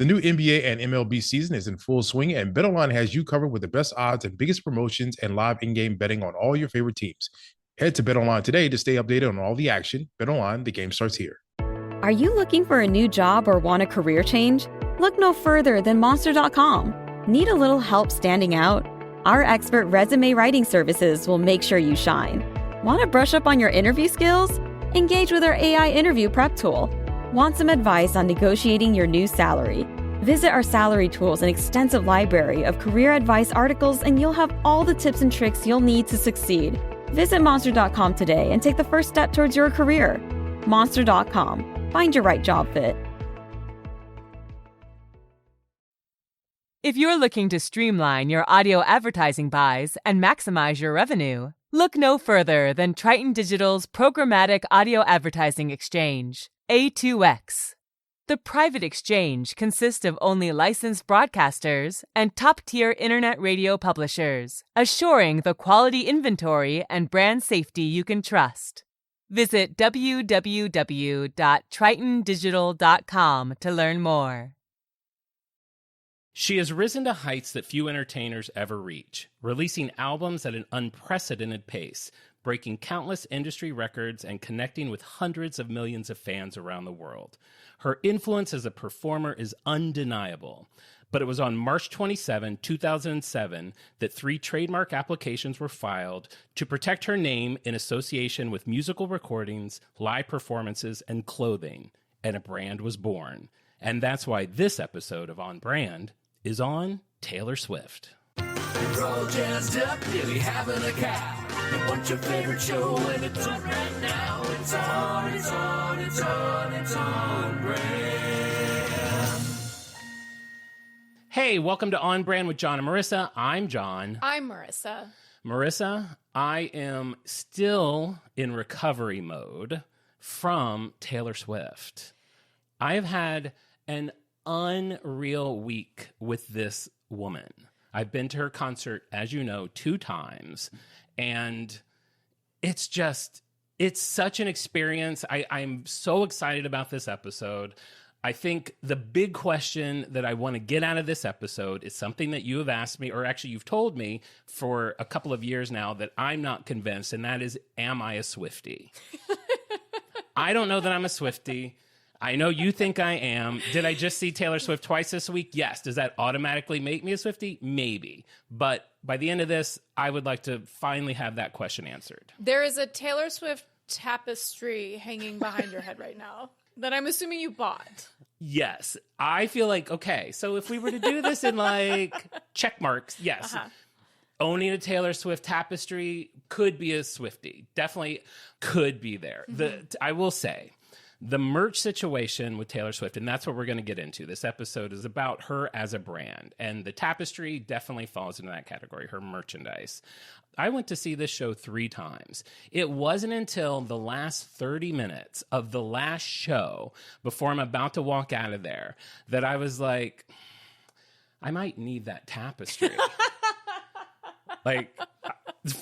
The new NBA and MLB season is in full swing, and BetOnline has you covered with the best odds and biggest promotions and live in-game betting on all your favorite teams. Head to BetOnline today to stay updated on all the action. BetOnline, the game starts here. Are you looking for a new job or want a career change? Look no further than Monster.com. Need a little help standing out? Our expert resume writing services will make sure you shine. Want to brush up on your interview skills? Engage with our AI interview prep tool. Want some advice on negotiating your new salary? Visit our salary tools and extensive library of career advice articles, and you'll have all the tips and tricks you'll need to succeed. Visit Monster.com today and take the first step towards your career. Monster.com. Find your right job fit. If you're looking to streamline your audio advertising buys and maximize your revenue, look no further than Triton Digital's programmatic audio advertising exchange, A2X. The private exchange consists of only licensed broadcasters and top-tier internet radio publishers, assuring the quality inventory and brand safety you can trust. Visit www.tritondigital.com to learn more. She has risen to heights that few entertainers ever reach, releasing albums at an unprecedented pace, breaking countless industry records and connecting with hundreds of millions of fans around the world. Her influence as a performer is undeniable. But it was on March 27, 2007, that 3 trademark applications were filed to protect her name in association with musical recordings, live performances, and clothing. And a brand was born. And that's why this episode of On Brand is on Taylor Swift. We're all jazzed up, nearly having a cow. And what's your favorite show? And it's on right now. It's on Brand. Hey, welcome to On Brand with Jon and Marisa. I'm Jon. I'm Marisa. Marisa, I am still in recovery mode from Taylor Swift. I have had an unreal week with this woman. I've been to her concert, as you know, 2 times, and it's such an experience. I'm so excited about this episode. I think the big question that I want to get out of this episode is something that you have asked me, or actually you've told me for a couple of years now that I'm not convinced, and that is, am I a Swiftie? I don't know that I'm a Swiftie. I know you think I am. Did I just see Taylor Swift twice this week? Yes. Does that automatically make me a Swiftie? Maybe. But by the end of this, I would like to finally have that question answered. There is a Taylor Swift tapestry hanging behind your head right now that I'm assuming you bought. Yes. I feel like, okay, so if we were to do this in like check marks, yes. Owning a Taylor Swift tapestry could be a Swiftie. Definitely could be there. I will say, the merch situation with Taylor Swift, and that's what we're going to get into. This episode is about her as a brand, and the tapestry definitely falls into that category, her merchandise. I went to see this show 3 times. It wasn't until the last 30 minutes of the last show, before I'm about to walk out of there, that I was like, I might need that tapestry. Like,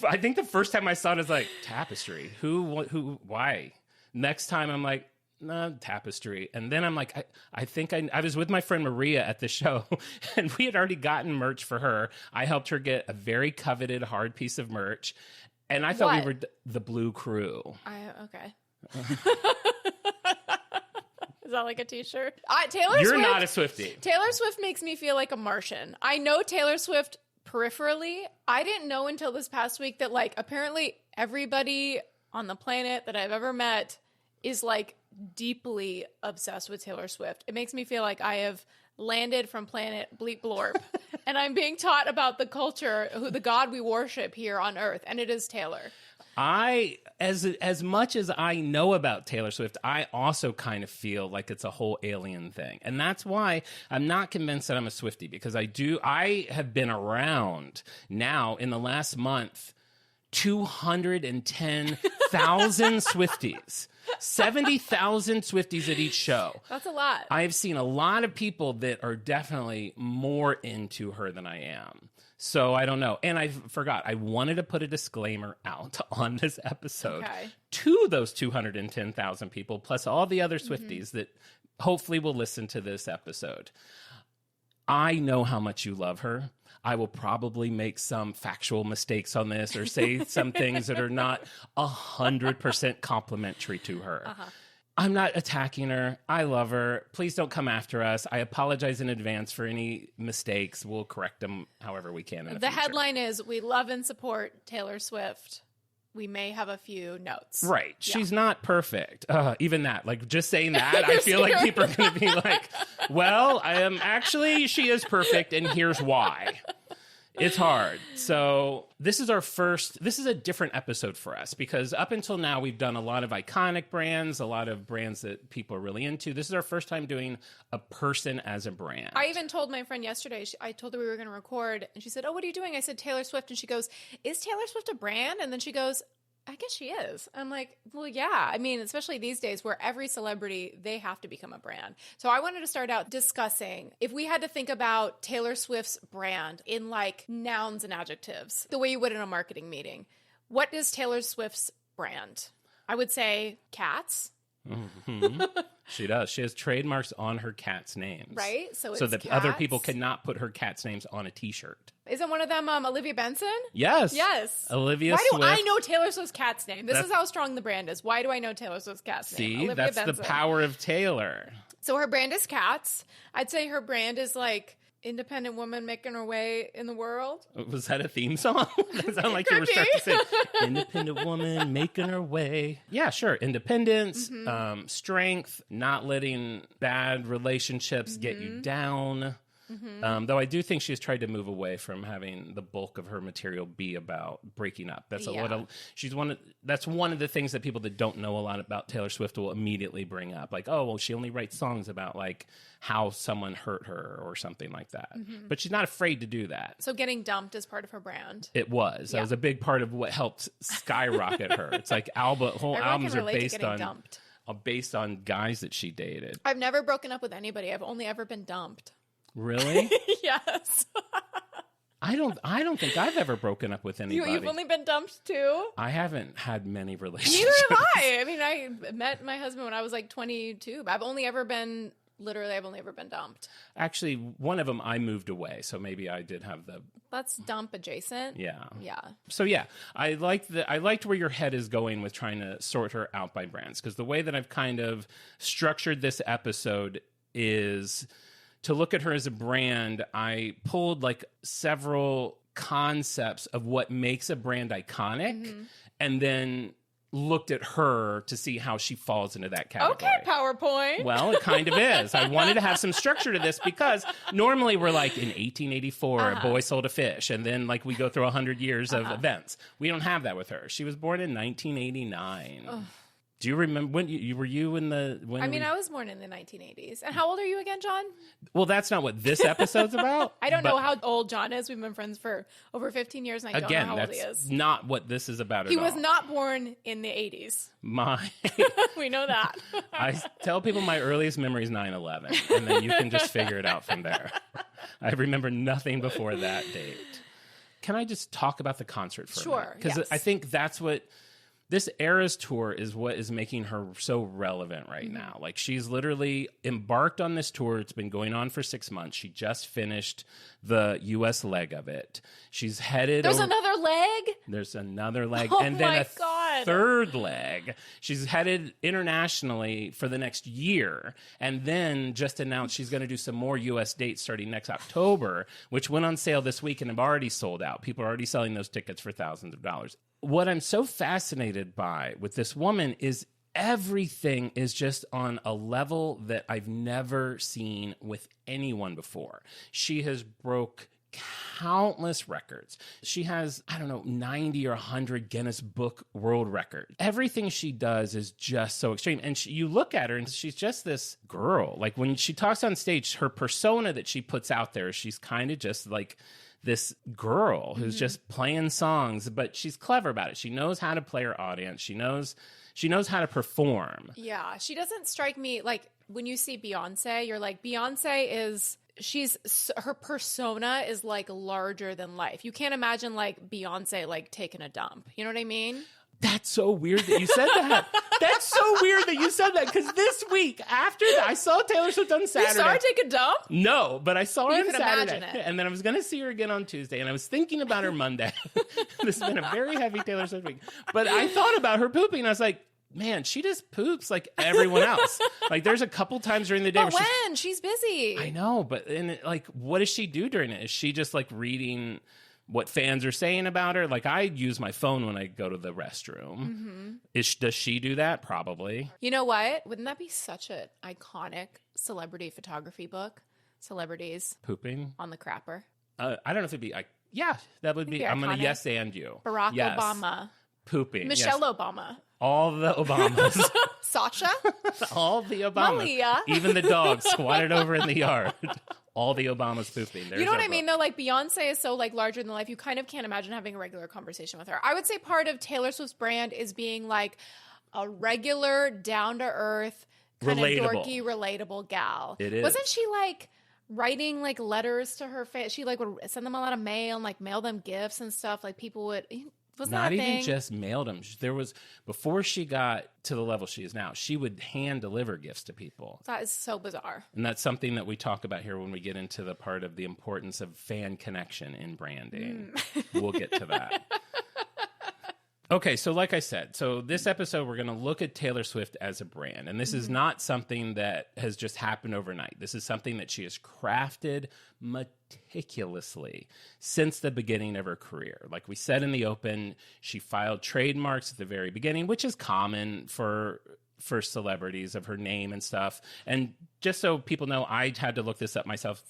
I think the first time I saw it, I was like, tapestry? Who, why? Next time I'm like, no, tapestry. And then I'm like, I think I was with my friend Maria at the show, and we had already gotten merch for her. I helped her get a very coveted hard piece of merch, and I thought we were the Blue Crew. Okay. Is that like a t-shirt? You're not a Swiftie. Taylor Swift makes me feel like a Martian. I know Taylor Swift peripherally. I didn't know until this past week that, like, apparently everybody on the planet that I've ever met is, like, deeply obsessed with Taylor Swift. It makes me feel like I have landed from planet Bleep Blorp and I'm being taught about the culture, the God we worship here on Earth, and it is Taylor. As much as I know about Taylor Swift, I also kind of feel like it's a whole alien thing. And that's why I'm not convinced that I'm a Swiftie, because I have been around now in the last month 210,000 Swifties. 70,000 Swifties at each show. That's a lot. I've seen a lot of people that are definitely more into her than I am. So I don't know. And I forgot, I wanted to put a disclaimer out on this episode to those 210,000 people, plus all the other Swifties that hopefully will listen to this episode. I know how much you love her. I will probably make some factual mistakes on this or say some things that are not 100% complimentary to her. I'm not attacking her. I love her. Please don't come after us. I apologize in advance for any mistakes. We'll correct them however we can in the future. Headline is, we love and support Taylor Swift. We may have a few notes. Right. Yeah. She's not perfect. Even that, like just saying that, I feel like people are going to be like, well, actually, she is perfect, and here's why. It's hard. So this is a different episode for us because up until now, we've done a lot of iconic brands, a lot of brands that people are really into. This is our first time doing a person as a brand. I even told my friend yesterday, I told her we were going to record, and she said, oh, what are you doing? I said, Taylor Swift. And she goes, is Taylor Swift a brand? And then she goes, I guess she is. I'm like, well, yeah. I mean, especially these days where every celebrity, they have to become a brand. So I wanted to start out discussing if we had to think about Taylor Swift's brand in like nouns and adjectives, the way you would in a marketing meeting. What is Taylor Swift's brand? I would say cats. Mm-hmm. She does. She has trademarks on her cat's names. Right? So that cats. Other people cannot put her cat's names on a t-shirt. Isn't one of them Olivia Benson? Yes. Yes. Olivia Why Swift. do I know Taylor Swift's cat's name? This is how strong the brand is. Why do I know Taylor Swift's cat's name? See, that's Benson. the power of Taylor. So her brand is cats. I'd say her brand is like independent woman making her way in the world. Was that a theme song? It sounded like you were starting to say independent woman making her way. Yeah, sure. Independence, strength, not letting bad relationships get you down. Though I do think she's tried to move away from having the bulk of her material be about breaking up. That's that's one of the things that people that don't know a lot about Taylor Swift will immediately bring up. Like, oh, well, she only writes songs about like how someone hurt her or something like that. But she's not afraid to do that. So getting dumped is part of her brand. It was. That was a big part of what helped skyrocket her. It's like whole albums are based on guys that she dated. I've never broken up with anybody. I've only ever been dumped. Really? Yes. I don't think I've ever broken up with anybody. You've only been dumped too? I haven't had many relationships. Neither have I. I mean, I met my husband when I was like 22. But I've only ever been dumped. Actually, one of them I moved away, so maybe I did have the. That's dump adjacent. Yeah. Yeah. So yeah, I liked where your head is going with trying to sort her out by brands, because the way that I've kind of structured this episode is to look at her as a brand. I pulled like several concepts of what makes a brand iconic, and then looked at her to see how she falls into that category. Okay, PowerPoint. Well, it kind of is. I wanted to have some structure to this because normally we're like in 1884, a boy sold a fish, and then like we go through 100 years of events. We don't have that with her. She was born in 1989. Do you remember when were you in the? I was born in the 1980s. And how old are you again, John? Well, that's not what this episode's about. I don't know how old John is. We've been friends for over 15 years, and I don't know how old he is. That's not what this is about at all. He was not born in the 80s. We know that. I tell people my earliest memory is 9/11, and then you can just figure it out from there. I remember nothing before that date. Can I just talk about the concert for a minute? Because I think that's what. This Eras tour is what is making her so relevant right now. Like, she's literally embarked on this tour. It's been going on for 6 months. She just finished the U.S. leg of it. She's headed There's another leg? There's another leg. Oh, and then my a God. third leg. She's headed internationally for the next year. And then just announced she's going to do some more U.S. dates starting next October, which went on sale this week and have already sold out. People are already selling those tickets for thousands of dollars. What I'm so fascinated by with this woman is everything is just on a level that I've never seen with anyone before. She has broke countless records. She has, 90 or 100 Guinness Book World Records. Everything she does is just so extreme. And you look at her and she's just this girl. Like, when she talks on stage, her persona that she puts out there, she's kind of just like this girl who's just playing songs, but she's clever about it. She knows how to play her audience. She knows how to perform. Yeah, she doesn't strike me like when you see Beyonce, you're like, Beyonce her persona is like larger than life. You can't imagine like Beyonce like taking a dump. You know what I mean? That's so weird that you said that. That's so weird that you said that, because this week after that, I saw Taylor Swift on Saturday. You saw her take a dump? No, but I saw her You on can Saturday. imagine it. And then I was going to see her again on Tuesday, and I was thinking about her Monday. This has been a very heavy Taylor Swift week. But I thought about her pooping. I was like, man, she just poops like everyone else. Like, there's a couple times during the day But where when? She's busy. I know, but like, what does she do during it? Is she just like reading what fans are saying about her? Like, I use my phone when I go to the restroom. Does she do that? Probably. You know what? Wouldn't that be such an iconic celebrity photography book? Celebrities Pooping on the crapper. I don't know if it'd be. Yeah, that would be. Be I'm gonna iconic. yes and you. Barack Yes. Obama. Pooping. Michelle yes. Obama. All the Obamas. Sasha. All the Obamas. Malia. Even the dog squatted over in the yard. All the Obamas pooping. You know what I mean, though? Like, Beyonce is so, like, larger than life. You kind of can't imagine having a regular conversation with her. I would say part of Taylor Swift's brand is being, like, a regular, down-to-earth, kind Relatable. of dorky, relatable gal. It is. Wasn't she, like, writing, like, letters to her fans? She, like, would send them a lot of mail and, like, mail them gifts and stuff. Like, people would... Wasn't Not that a even thing? just mailed them. There was, before she got to the level she is now, she would hand deliver gifts to people. That is so bizarre. And that's something that we talk about here when we get into the part of the importance of fan connection in branding. We'll get to that. Okay, so like I said, so this episode, we're going to look at Taylor Swift as a brand. And this is not something that has just happened overnight. This is something that she has crafted meticulously since the beginning of her career. Like we said in the open, she filed trademarks at the very beginning, which is common for celebrities, of her name and stuff. And just so people know, I had to look this up myself.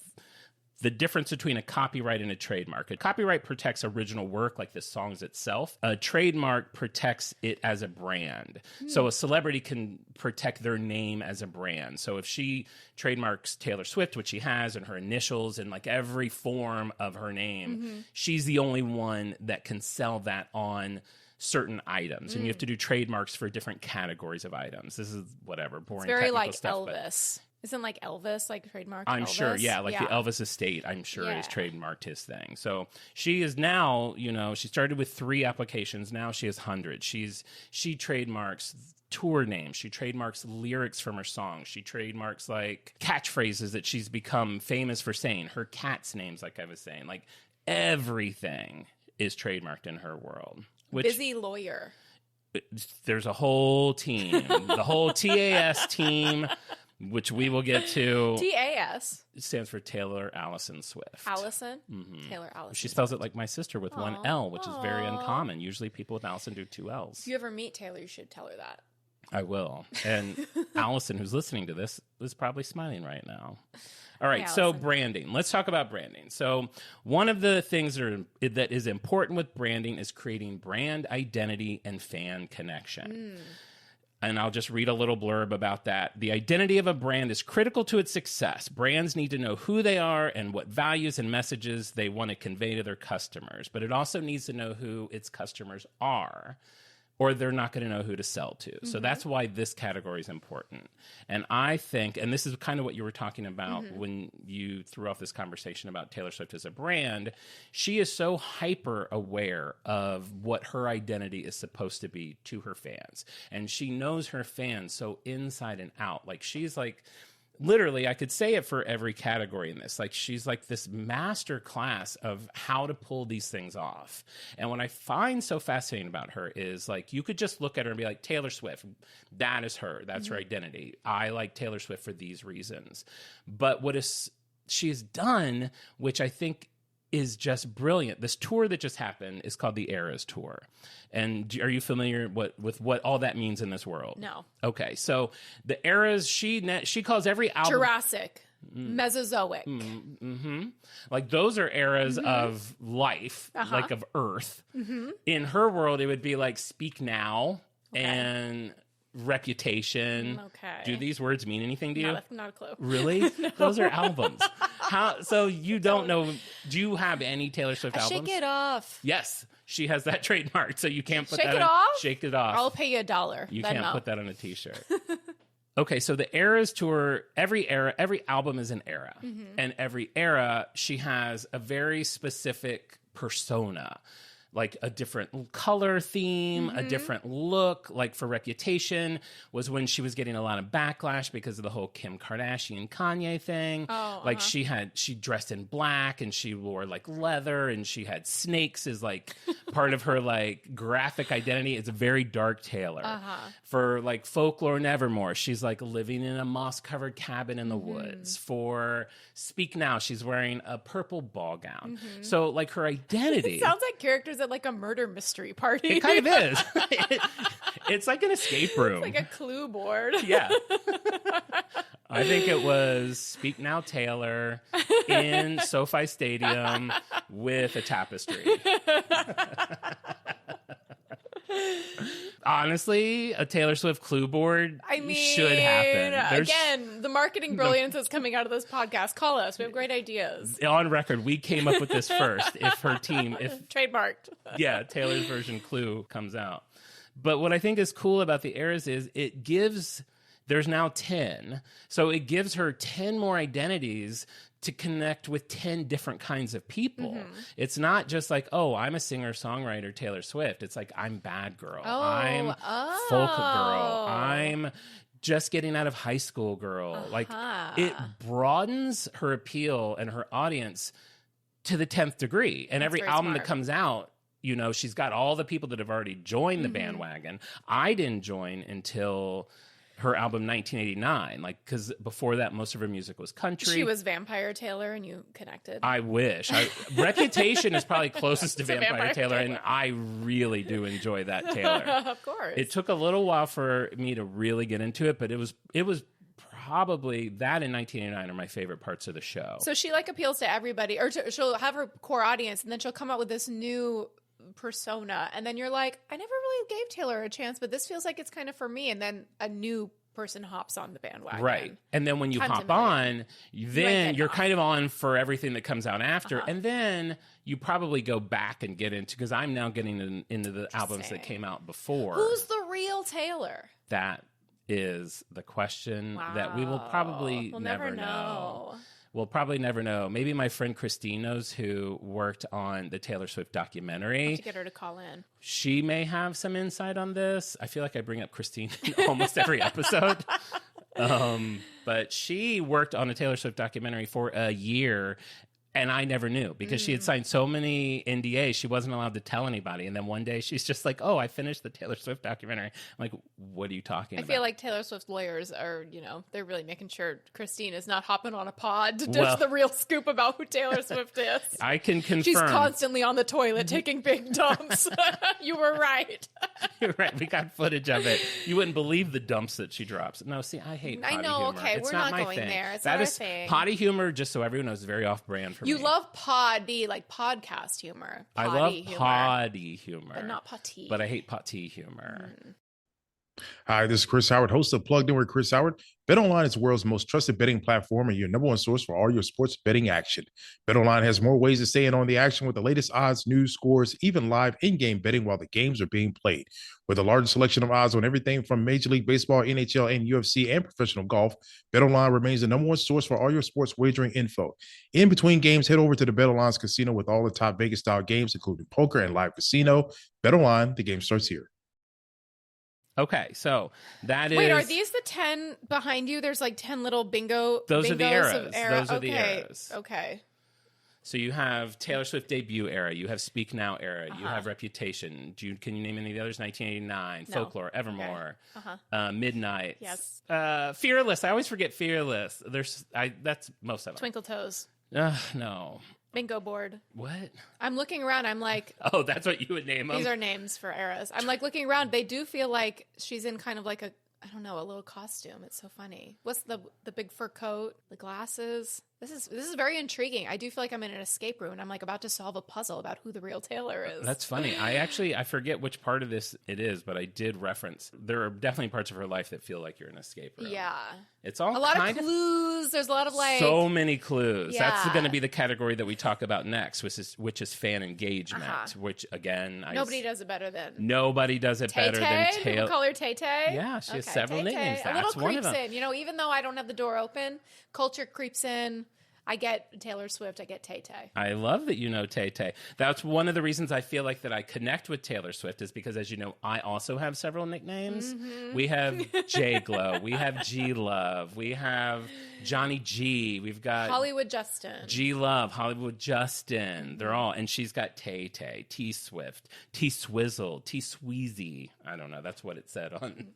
The difference between a copyright and a trademark. A copyright protects original work, like the songs itself. A trademark protects it as a brand. So a celebrity can protect their name as a brand. So if she trademarks Taylor Swift, which she has, and her initials and like every form of her name, she's the only one that can sell that on certain items. And you have to do trademarks for different categories of items. This is whatever, boring It's very technical like stuff, but- Elvis. Isn't like Elvis like trademarked? I'm Elvis? sure, yeah, like the Elvis estate, I'm sure is trademarked his thing. So she is now, you know, she started with 3 applications. Now she has hundreds. She trademarks tour names. She trademarks lyrics from her songs. She trademarks like catchphrases that she's become famous for saying. Her cat's names, like I was saying, like everything is trademarked in her world. Which, Busy lawyer. there's a whole team, the whole TAS team, which we will get to. TAS. It stands for Taylor Allison Swift. Allison? Taylor Allison. She spells it like my sister with one L, which is very uncommon. Usually people with Allison do 2 L's. If you ever meet Taylor, you should tell her that. I will. And Allison, who's listening to this, is probably smiling right now. All right, so Allison. branding. Let's talk about branding. So one of the things that is important with branding is creating brand identity and fan connection. And I'll just read a little blurb about that. The identity of a brand is critical to its success. Brands need to know who they are and what values and messages they want to convey to their customers. But it also needs to know who its customers are, or they're not going to know who to sell to. So that's why this category is important. And I think, and this is kind of what you were talking about when you threw off this conversation about Taylor Swift as a brand, she is so hyper aware of what her identity is supposed to be to her fans. And she knows her fans so inside and out. Like she's like, literally, I could say it for every category in this. Like, she's like this master class of how to pull these things off. And what I find so fascinating about her is, like, you could just look at her and be like, Taylor Swift, that is her. That's her identity. I like Taylor Swift for these reasons. But she has done, which I think is just brilliant. This tour that just happened is called the Eras Tour. And are you familiar with what all that means in this world? No. Okay, so the Eras, she calls every album... Jurassic. Mesozoic. Like, those are eras of life, like of Earth. In her world, it would be like Speak Now and Reputation. Okay. Do these words mean anything to you? Not a clue. Really? Those are albums. So you don't know, do you have any Taylor Swift albums? Shake It Off. Yes, she has that trademark, so you can't put Shake that It on. Off? Shake It Off. I'll pay you $1. You Venmo. can't put that on a t-shirt. Okay, so the Eras Tour, every album is an era. And every era, she has a very specific persona. like a different color theme, a different look. Like for Reputation was when she was getting a lot of backlash because of the whole Kim Kardashian Kanye thing. Like she dressed in black and she wore like leather and she had snakes as like part of her like graphic identity. It's a very dark Taylor. For like Folklore Nevermore, she's like living in a moss covered cabin in the woods. For Speak Now, she's wearing a purple ball gown. So like her identity. It sounds like characters at like a murder mystery party. It kind of is. It's like an escape room. It's like a clue board. Yeah. I think it was Speak Now Taylor in SoFi Stadium with a tapestry. Honestly, a Taylor Swift clue board should happen. Again, the marketing brilliance is coming out of this podcast. Call us. We have great ideas. On record, we came up with this first. If her team, trademarked. Yeah, Taylor's version Clue comes out. But what I think is cool about the Eras is it gives, there's now 10. So it gives her 10 more identities to connect with 10 different kinds of people. It's not just like, oh, I'm a singer-songwriter, Taylor Swift. It's like, I'm Bad Girl. I'm Folk Girl. I'm just getting out of high school girl. Like, it broadens her appeal and her audience to the 10th degree. And every album that comes out, you know, she's got all the people that have already joined the bandwagon. I didn't join until her album 1989, like, because before that most of her music was country. She was Vampire Taylor and you connected. I wish. Reputation is probably closest to Vampire Taylor, and I really do enjoy that Taylor. Of course. It took a little while for me to really get into it, but it was probably that in 1989 are my favorite parts of the show. So she like appeals to everybody, or she'll have her core audience, and then she'll come out with this new persona, and then you're like, I never really gave Taylor a chance, but this feels like it's kind of for me, and then a new person hops on the bandwagon. Right. And then when you hop on, then you're kind of on for everything that comes out after, and then you probably go back and get into, because I'm now getting into the albums that came out before. Who's the real Taylor? That is the question that we will probably never know. We'll probably never know. Maybe my friend Christine knows, who worked on the Taylor Swift documentary. I'll have to get her to call in. She may have some insight on this. I feel like I bring up Christine in almost every episode. But she worked on a Taylor Swift documentary for a year, and I never knew because she had signed so many NDAs, she wasn't allowed to tell anybody. And then one day she's just like, oh, I finished the Taylor Swift documentary. I'm like, what are you talking about? I feel like Taylor Swift lawyers are, you know, they're really making sure Christine is not hopping on a pod to dish the real scoop about who Taylor Swift is. I can confirm. She's constantly on the toilet taking big dumps. You were right. You're right. We got footage of it. You wouldn't believe the dumps that she drops. No, see, I hate potty humor. Okay, it's we're not going there. It's not our thing. Potty humor, just so everyone knows, is very off-brand for me. You love poddy, like podcast humor. I love potty humor. But not potty. But I hate potty humor. Hi, this is Chris Howard, host of Plugged In with Chris Howard. BetOnline is the world's most trusted betting platform and your number one source for all your sports betting action. BetOnline has more ways to stay in on the action with the latest odds, news, scores, even live in-game betting while the games are being played. With a large selection of odds on everything from Major League Baseball, NHL, and UFC, and professional golf, BetOnline remains the number one source for all your sports wagering info. In between games, head over to the BetOnline's casino with all the top Vegas-style games, including poker and live casino. BetOnline, the game starts here. Okay, so that is... Wait, are these the 10 behind you? There's like 10 little bingo... Those are the eras. Those are the okay. eras. Okay. So you have Taylor Swift debut era. You have Speak Now era. You have Reputation. Can you name any of the others? 1989, No. Folklore, Evermore, Midnight. Yes. Fearless. I always forget Fearless. That's most of them. Twinkle Toes. No. Bingo board. What? I'm looking around. I'm like... Oh, that's what you would name them? These are names for eras. I'm like looking around. They do feel like she's in kind of like a, I don't know, a little costume. It's so funny. What's the big fur coat, the glasses? This is very intriguing. I do feel like I'm in an escape room and I'm like about to solve a puzzle about who the real Taylor is. That's funny. I forget which part of this it is, but I did reference there are definitely parts of her life that feel like you're in an escape room. Yeah. It's all a lot of clues. There's a lot of like so many clues. Yeah. That's going to be the category that we talk about next, which is fan engagement, which again nobody does it better than nobody does it better than Taylor. People call her Tay Tay. Yeah, she has several nicknames. A little creeps in. You know, even though I don't have the door open, culture creeps in. I get Taylor Swift, I get Tay-Tay. I love that you know Tay-Tay. That's one of the reasons I feel like that I connect with Taylor Swift is because, as you know, I also have several nicknames. We have J-Glow, we have G-Love, we have Johnny G, we've got Hollywood Justin. G-Love, Hollywood Justin. They're all, and she's got Tay-Tay, T-Swift, T-Swizzle, T-Sweezy. I don't know. That's what it said on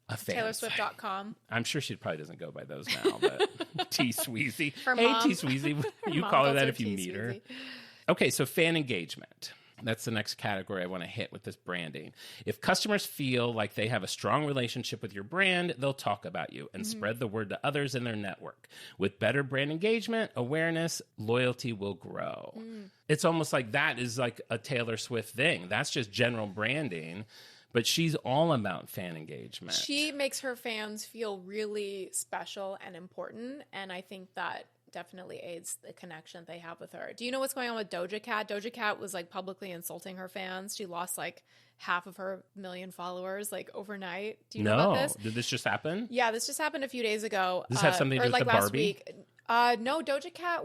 a fan TaylorSwift.com. I'm sure she probably doesn't go by those now, but T-Sweezy. Her Hey, mom. T-Sweezy. You mom call her calls that her if you meet her. T-Sweezy. Okay, so fan engagement. That's the next category I want to hit with this branding. If customers feel like they have a strong relationship with your brand, they'll talk about you and spread the word to others in their network. With better brand engagement, awareness, loyalty will grow. It's almost like that is like a Taylor Swift thing. That's just general branding, but she's all about fan engagement. She makes her fans feel really special and important, and I think that definitely aids the connection they have with her. Do you know what's going on with Doja Cat? Doja Cat was like publicly insulting her fans. She lost like half of her million followers like overnight. Do you know about this? Did this just happen? Yeah, this just happened a few days ago. Does this have something to or do with like the last Barbie? week. No, Doja Cat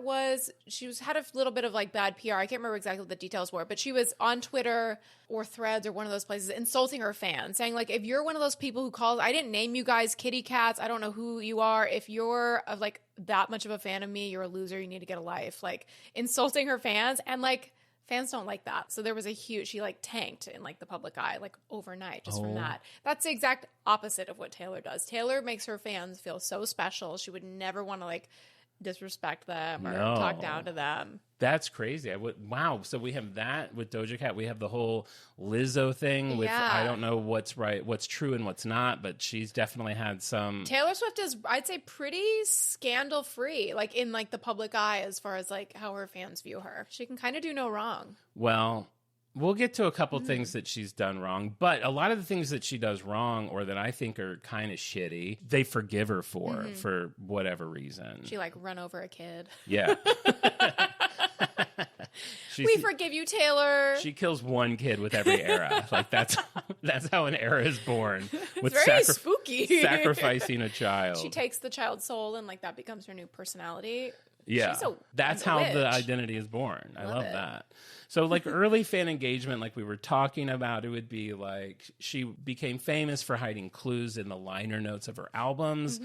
had a little bit of like bad PR. I can't remember exactly what the details were, but she was on Twitter or Threads or one of those places insulting her fans, saying like, if you're one of those people who calls, I didn't name you guys kitty cats. I don't know who you are. If you're like that much of a fan of me, you're a loser. You need to get a life. Like insulting her fans, and like fans don't like that. So there was she like tanked in like the public eye like overnight just from that. That's the exact opposite of what Taylor does. Taylor makes her fans feel so special. She would never want to like disrespect them or talk down to them. That's crazy. Wow. So we have that with Doja Cat. We have the whole Lizzo thing with, I don't know what's right, what's true and what's not, but she's definitely had some. Taylor Swift is, I'd say, pretty scandal free, like in like the public eye as far as like how her fans view her. She can kind of do no wrong. Well, we'll get to a couple things that she's done wrong, but a lot of the things that she does wrong or that I think are kind of shitty, they forgive her for whatever reason. She like run over a kid. Yeah. We forgive you, Taylor. She kills one kid with every era. Like that's how an era is born. With It's very spooky. Sacrificing a child. She takes the child's soul and like that becomes her new personality. Yeah, that's how the witch. identity is born. I love it. that. So like early fan engagement, like we were talking about, it would be like she became famous for hiding clues in the liner notes of her albums.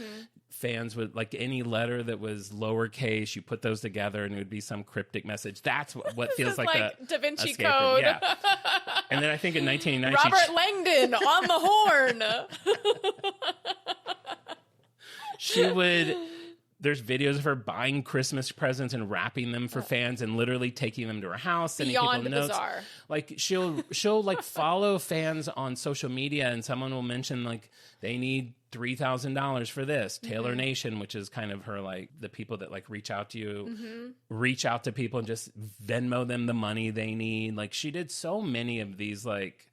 Fans would like any letter that was lowercase, you put those together and it would be some cryptic message. That's what feels like a Da Vinci escape room. Code. Yeah. And then I think in 1990, Robert Langdon on the horn. she would. There's videos of her buying Christmas presents and wrapping them for fans and literally taking them to her house, sending Beyond people notes. bizarre. Like she'll like follow fans on social media and someone will mention like they need $3,000 for this. Taylor Nation, which is kind of her like the people that like reach out to you, reach out to people and just Venmo them the money they need. Like she did so many of these like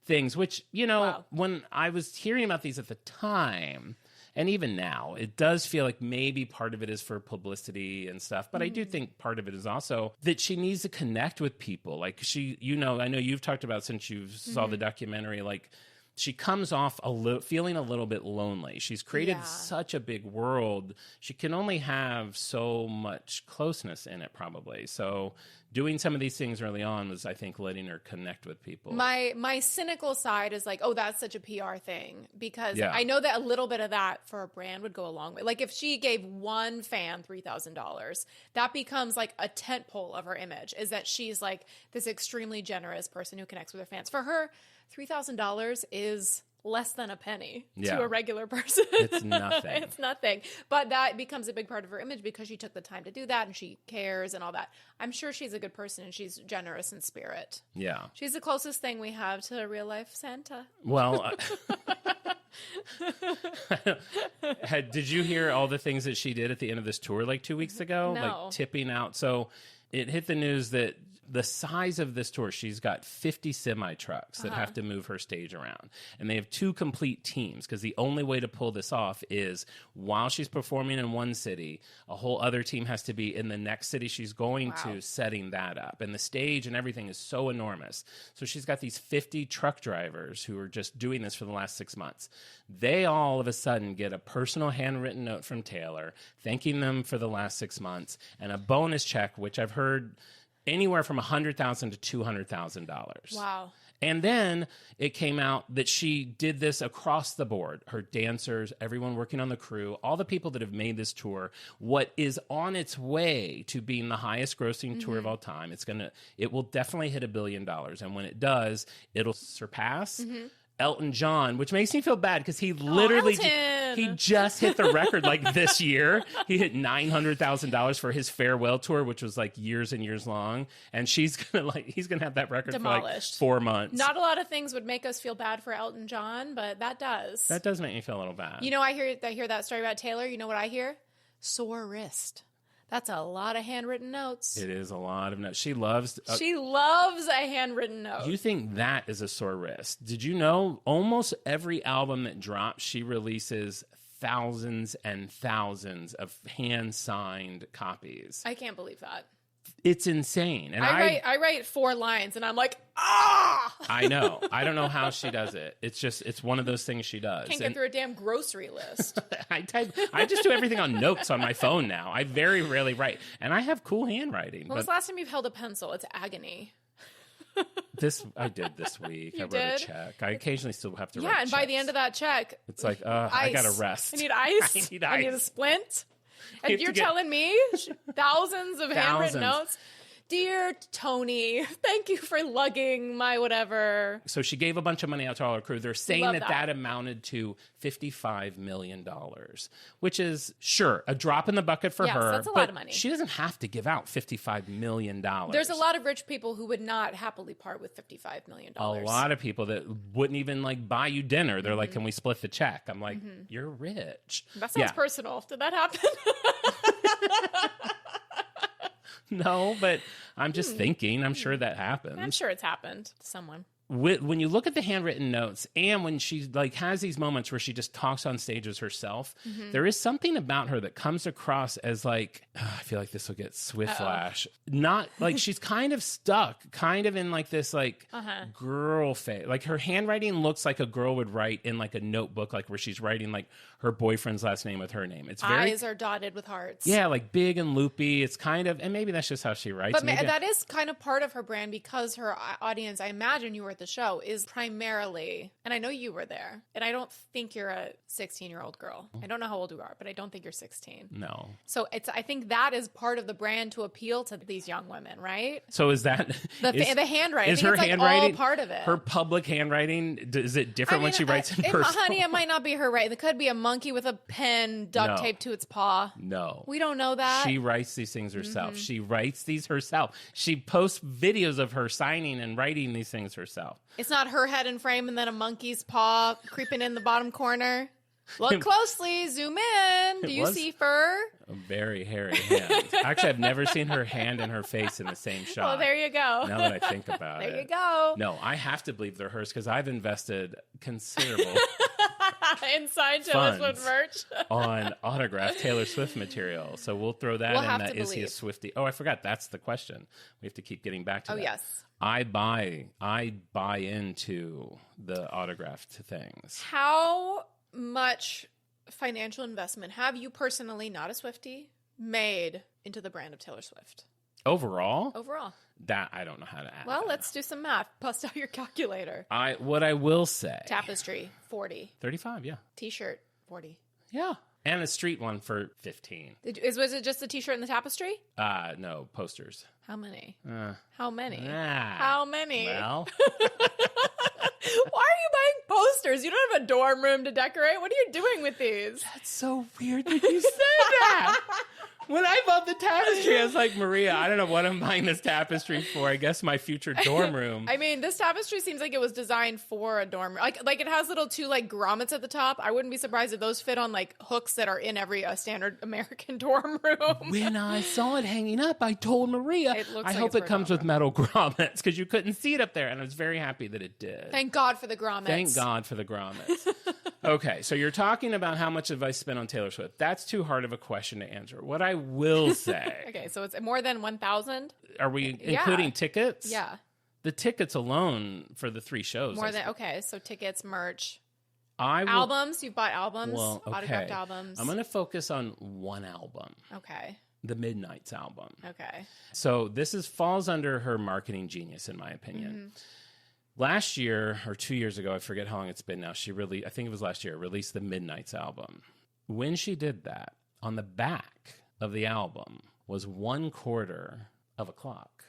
things, which, you know, when I was hearing about these at the time, and even now, it does feel like maybe part of it is for publicity and stuff. But I do think part of it is also that she needs to connect with people. Like she, you know, I know you've talked about since you saw the documentary, like she comes off feeling a little bit lonely. She's created such a big world. She can only have so much closeness in it probably. So doing some of these things early on was, I think, letting her connect with people. My cynical side is like, oh, that's such a PR thing, because I know that a little bit of that for a brand would go a long way. Like if she gave one fan $3,000, that becomes like a tentpole of her image, is that she's like this extremely generous person who connects with her fans. For her, $3,000 is less than a penny to a regular person. It's nothing. It's nothing. But that becomes a big part of her image because she took the time to do that and she cares and all that. I'm sure she's a good person and she's generous in spirit. Yeah. She's the closest thing we have to a real life Santa. Well, did you hear all the things that she did at the end of this tour like 2 weeks ago? No. Like tipping out. So it hit the news that the size of this tour, she's got 50 semi-trucks that have to move her stage around. And they have 2 complete teams, because the only way to pull this off is while she's performing in one city, a whole other team has to be in the next city she's going to, setting that up. And the stage and everything is so enormous. So she's got these 50 truck drivers who are just doing this for the last 6 months. They all of a sudden get a personal handwritten note from Taylor thanking them for the last 6 months and a bonus check, which I've heard anywhere from $100,000 to $200,000. Wow. And then it came out that she did this across the board. Her dancers, everyone working on the crew, all the people that have made this tour, what is on its way to being the highest grossing tour of all time. It will definitely hit $1 billion. And when it does, it'll surpass Elton John, which makes me feel bad because he literally he just hit the record like this year. He hit $900,000 for his farewell tour, which was like years and years long, and he's gonna have that record demolished for like 4 months. Not a lot of things would make us feel bad for Elton John, but that does. That does make me feel a little bad. You know, I hear that story about Taylor. You know what I hear? Sore wrist. That's a lot of handwritten notes. It is a lot of notes. She loves a handwritten note. You think that is a sore wrist? Did you know almost every album that drops, she releases thousands and thousands of hand-signed copies? I can't believe that. It's insane. And I write 4 lines and I'm like, ah! I know. I don't know how she does it. It's one of those things she does. Can't get through a damn grocery list. I just do everything on notes on my phone now. I very rarely write. And I have cool handwriting. When was the last time you've held a pencil? It's agony. I did this week. I wrote a check. I occasionally still have to write and by the end of that check, it's like, I gotta rest. I need ice. I need a splint. And you're telling me thousands of handwritten notes? Dear Tony, thank you for lugging my whatever. So she gave a bunch of money out to all her crew. They're saying that amounted to $55 million, which is, sure, a drop in the bucket for her. That's a lot of money. She doesn't have to give out $55 million. There's a lot of rich people who would not happily part with $55 million. A lot of people that wouldn't even buy you dinner. They're like, can we split the check? I'm like, you're rich. That sounds personal. Did that happen? No, but I'm just thinking. I'm sure that happened. I'm sure it's happened to someone. When you look at the handwritten notes and when she has these moments where she just talks on stages herself, there is something about her that comes across as I feel like this will get Swift-flash. Not she's kind of stuck, kind of in this girl phase. Like her handwriting looks like a girl would write in a notebook, where she's writing her boyfriend's last name with her name. It's very, eyes are dotted with hearts. Yeah, big and loopy. It's kind of, and maybe that's just how she writes. But that is kind of part of her brand because her audience, I imagine you were at the show, is primarily, and I know you were there, and I don't think you're a 16-year-old girl. I don't know how old you are, but I don't think you're 16. No. So I think that is part of the brand to appeal to these young women, right? So is that the handwriting? Is her handwriting all part of it? Her public handwriting, is it different when she writes in person? Honey, it might not be her writing. It could be a monkey with a pen duct taped to its paw. No. We don't know that. She writes these things herself. She writes these herself. She posts videos of her signing and writing these things herself. It's not her head in frame and then a monkey's paw creeping in the bottom corner. Look closely, zoom in. Do you see fur? A very hairy hand. Actually, I've never seen her hand and her face in the same shot. Well, there you go. Now that I think about it. There you go. No, I have to believe they're hers because I've invested considerable inside Taylor Swift merch on autographed Taylor Swift material. So we'll throw that in. That is he a Swiftie? Oh, I forgot. That's the question. We have to keep getting back to that. Oh, yes. I buy into the autographed things. How much financial investment have you personally, not a Swiftie, made into the brand of Taylor Swift? Overall? That I don't know how to add. Well, let's do some math. Bust out your calculator. What I will say. Tapestry, 40. 35, yeah. T-shirt, 40. Yeah. And a street one for 15. Was it just the T-shirt and the tapestry? No, posters. How many? How many? How many? Well. Why are you buying posters? You don't have a dorm room to decorate. What are you doing with these? That's so weird that you said that. When I bought the tapestry, I was like, Maria, I don't know what I'm buying this tapestry for. I guess my future dorm room. I mean, this tapestry seems like it was designed for a dorm room. Like it has little two like grommets at the top. I wouldn't be surprised if those fit on like hooks that are in every standard American dorm room. When I saw it hanging up, I told Maria, I hope it comes with metal grommets because you couldn't see it up there. And I was very happy that it did. Thank God for the grommets. Thank God for the grommets. Okay, so you're talking about how much have I spent on Taylor Swift. That's too hard of a question to answer. What I will say... Okay, so it's more than 1,000? Are we including tickets? Yeah. The tickets alone for the 3 shows. Okay, so tickets, merch. Albums? Albums? You've bought albums? Well, okay. Autographed albums? I'm going to focus on one album. Okay. The Midnight's album. Okay. So this falls under her marketing genius, in my opinion. Mm-hmm. Last year, or 2 years ago, I forget how long it's been now, I think it was last year, released the Midnight's album. When she did that, on the back of the album was 1/4 of a clock.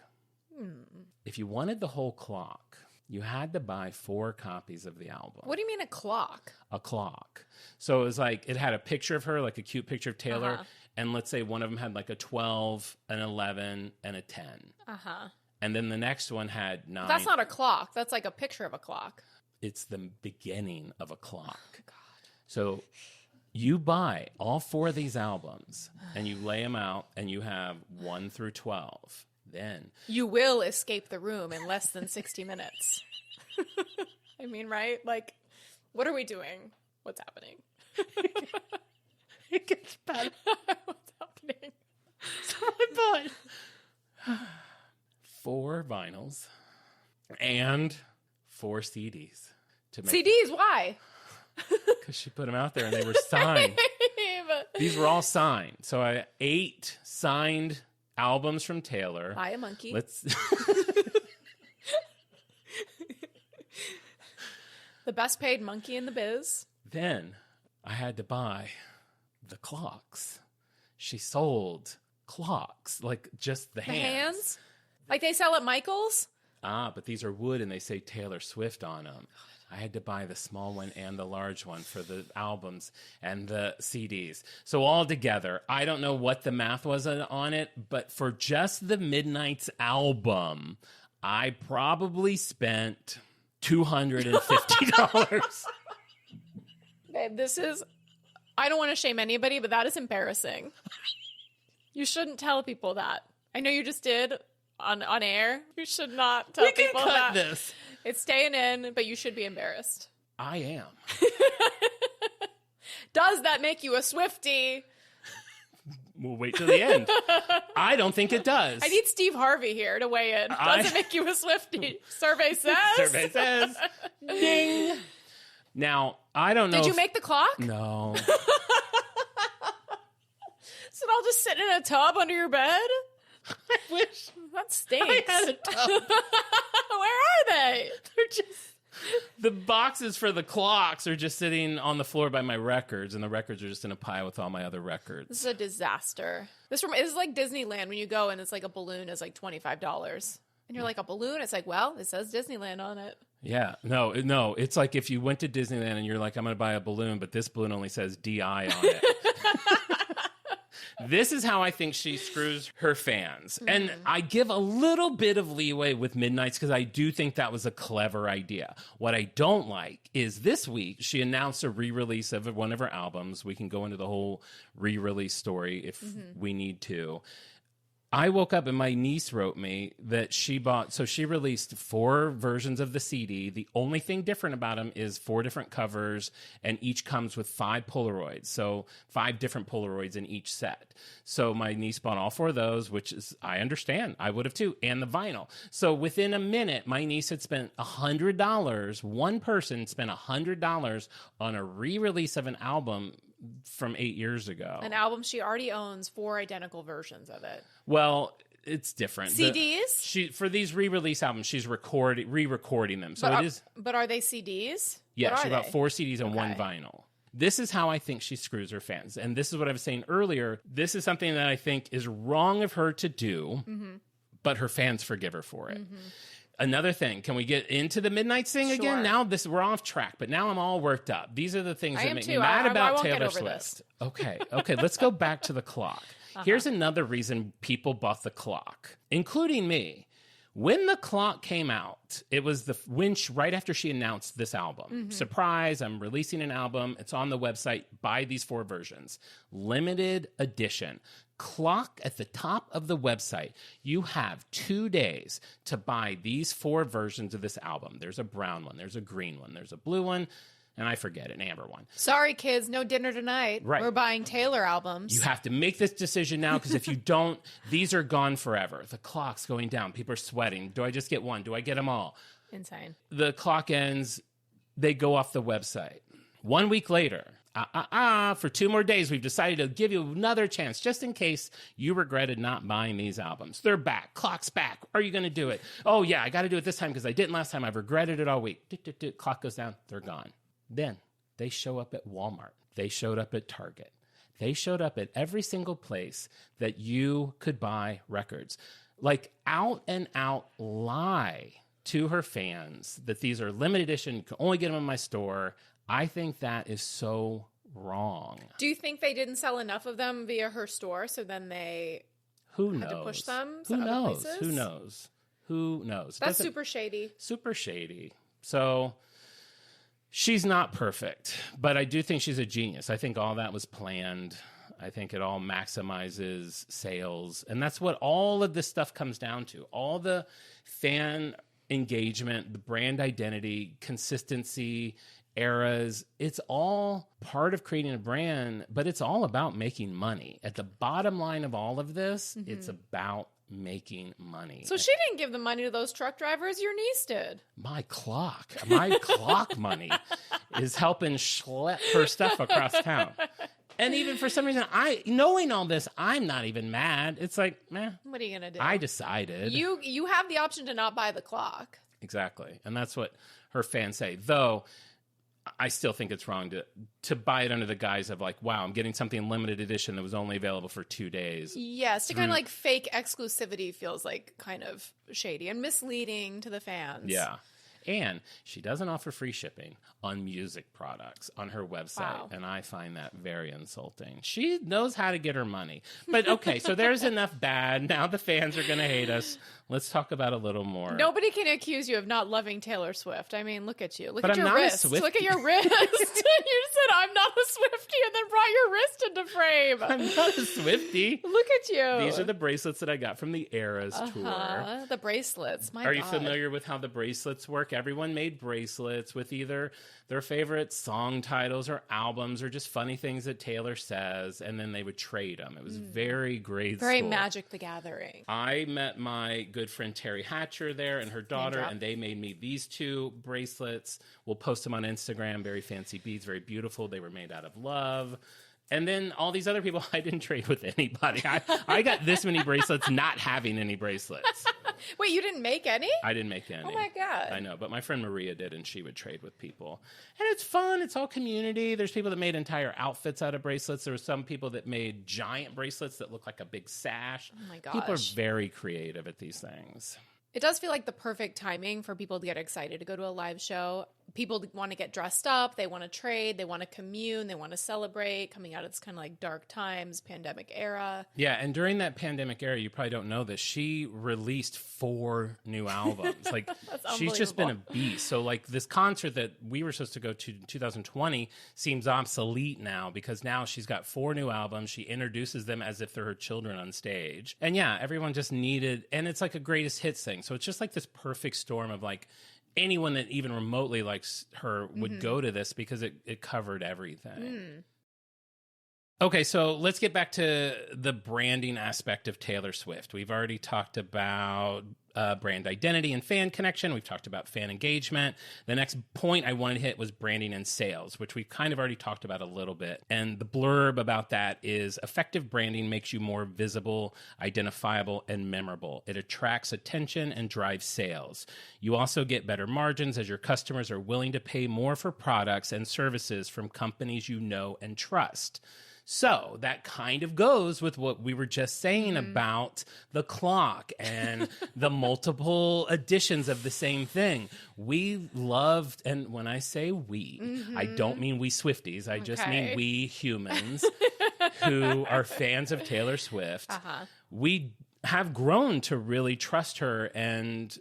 If you wanted the whole clock, you had to buy 4 copies of the album. What do you mean a clock? A clock. So it was like, it had a picture of her, like a cute picture of Taylor, and let's say one of them had like a 12, an 11, and a 10. And then the next one had 9. That's not a clock. That's like a picture of a clock. It's the beginning of a clock. Oh, God. So you buy all 4 of these albums and you lay them out and you have 1 through 12. Then you will escape the room in less than 60 minutes. I mean, right? Like, what are we doing? What's happening? It gets better. What's happening? So I bought 4 vinyls and 4 CDs. CDs? Why? Because she put them out there and they were signed. These were all signed. So I 8 signed albums from Taylor. Buy a monkey. The best paid monkey in the biz. Then I had to buy the clocks. She sold clocks, like just the hands. Like they sell at Michael's? But these are wood and they say Taylor Swift on them. I had to buy the small one and the large one for the albums and the CDs. So all together, I don't know what the math was on it, but for just the Midnight's album, I probably spent $250. Babe, I don't want to shame anybody, but that is embarrassing. You shouldn't tell people that. I know you just did. On air, you should not tell people that. This. It's staying in, but you should be embarrassed. I am. Does that make you a Swiftie? We'll wait till the end. I don't think it does. I need Steve Harvey here to weigh in. Does it make you a Swiftie? Survey says. Survey says. Ding. Now, I don't know. Did you make the clock? No. Is it all just sitting in a tub under your bed? I wish. That stinks. I had a tub. Where are they? They're just... The boxes for the clocks are just sitting on the floor by my records, and the records are just in a pile with all my other records. This is a disaster. This is like Disneyland when you go and it's like a balloon is like $25. And you're like, a balloon? It's like, well, it says Disneyland on it. Yeah. No. It's like if you went to Disneyland and you're like, I'm going to buy a balloon, but this balloon only says DI on it. This is how I think she screws her fans. And I give a little bit of leeway with Midnight's because I do think that was a clever idea. What I don't like is this week she announced a re-release of one of her albums. We can go into the whole re-release story if we need to. I woke up and my niece wrote me that she released 4 versions of the CD. The only thing different about them is 4 different covers, and each comes with 5 Polaroids. So 5 different Polaroids in each set. So my niece bought all 4 of those, which is, I understand. I would have too. And the vinyl. So within a minute, my niece had spent $100. One person spent $100 on a re-release of an album from 8 years ago. An album she already owns 4 identical versions of it. Well, it's different. CDs? For these re-release albums, she's re-recording them. So But are they CDs? Yeah, she bought 4 CDs and 1 vinyl. This is how I think she screws her fans. And this is what I was saying earlier. This is something that I think is wrong of her to do, but her fans forgive her for it. Another thing, can we get into the Midnight's thing again? Now we're off track, but now I'm all worked up. These are the things that make me mad about Taylor Swift. Okay, let's go back to the clock. Here's another reason people bought the clock, including me. When the clock came out, it was right after she announced this album. Surprise, I'm releasing an album. It's on the website. Buy these 4 versions. Limited edition. Clock at the top of the website. You have 2 days to buy these 4 versions of this album. There's a brown one. There's a green one. There's a blue one. And I forget, an amber one. Sorry, kids, no dinner tonight. Right. We're buying Taylor albums. You have to make this decision now, because if you don't, these are gone forever. The clock's going down. People are sweating. Do I just get one? Do I get them all? Insane. The clock ends. They go off the website. 1 week later, for 2 more days, we've decided to give you another chance, just in case you regretted not buying these albums. They're back. Clock's back. Are you going to do it? Oh, yeah, I got to do it this time because I didn't last time. I've regretted it all week. Clock goes down. They're gone. Then they show up at Walmart. They showed up at Target. They showed up at every single place that you could buy records. Like, out and out lie to her fans that these are limited edition. You can only get them in my store. I think that is so wrong. Do you think they didn't sell enough of them via her store, so then they had to push them to other places? Who knows? That's super shady. Super shady. So she's not perfect, but I do think she's a genius. I think all that was planned. I think it all maximizes sales. And that's what all of this stuff comes down to. All the fan engagement, the brand identity, consistency, eras, it's all part of creating a brand, but it's all about making money. At the bottom line of all of this, it's about making money. So she didn't give the money to those truck drivers. Your niece did. My clock money is helping schlep her stuff across town. And even for some reason, knowing all this, I'm not even mad. It's like, meh. What are you going to do? I decided. You have the option to not buy the clock. Exactly. And that's what her fans say. Though, I still think it's wrong to buy it under the guise of like, wow, I'm getting something limited edition that was only available for 2 days. Yes, to kind of like fake exclusivity feels like kind of shady and misleading to the fans. Yeah. And she doesn't offer free shipping on music products on her website. Wow. And I find that very insulting. She knows how to get her money. But okay, so there's enough bad. Now the fans are going to hate us. Let's talk about a little more. Nobody can accuse you of not loving Taylor Swift. I mean, look at you. Look But at I'm your not a wrist. Swiftie. Look at your wrist. You said, I'm not a Swiftie, and then brought your wrist into frame. I'm not a Swiftie. Look at you. These are the bracelets that I got from the Eras tour. The bracelets. My Are God. you familiar with how the bracelets work? Everyone made bracelets with either their favorite song titles or albums or just funny things that Taylor says, and then they would trade them. It was very grade Very school. Magic the Gathering. I met my good friend Terry Hatcher there and her daughter, and they made me these 2 bracelets. We'll post them on Instagram. Very fancy beads, very beautiful. They were made out of love. And then all these other people, I didn't trade with anybody. I got this many bracelets not having any bracelets. Wait, you didn't make any? I didn't make any. Oh my God. I know, but my friend Maria did, and she would trade with people. And it's fun. It's all community. There's people that made entire outfits out of bracelets. There were some people that made giant bracelets that look like a big sash. Oh my gosh. People are very creative at these things. It does feel like the perfect timing for people to get excited to go to a live show. People want to get dressed up. They want to trade. They want to commune. They want to celebrate coming out of this kind of like dark times, pandemic era. Yeah, and during that pandemic era, you probably don't know this, she released 4 new albums. Like, she's just been a beast. So, like, this concert that we were supposed to go to in 2020 seems obsolete now because now she's got 4 new albums. She introduces them as if they're her children on stage. And yeah, everyone just needed, and it's like a greatest hits thing. So it's just like this perfect storm of like, anyone that even remotely likes her would go to this because it covered everything. Okay, so let's get back to the branding aspect of Taylor Swift. We've already talked about brand identity and fan connection. We've talked about fan engagement. The next point I wanted to hit was branding and sales, which we've kind of already talked about a little bit. And the blurb about that is effective branding makes you more visible, identifiable, and memorable. It attracts attention and drives sales. You also get better margins as your customers are willing to pay more for products and services from companies you know and trust. So that kind of goes with what we were just saying about the clock and the multiple editions of the same thing. We loved, and when I say we, I don't mean we Swifties. I just mean we humans. who are fans of Taylor Swift, we have grown to really trust her and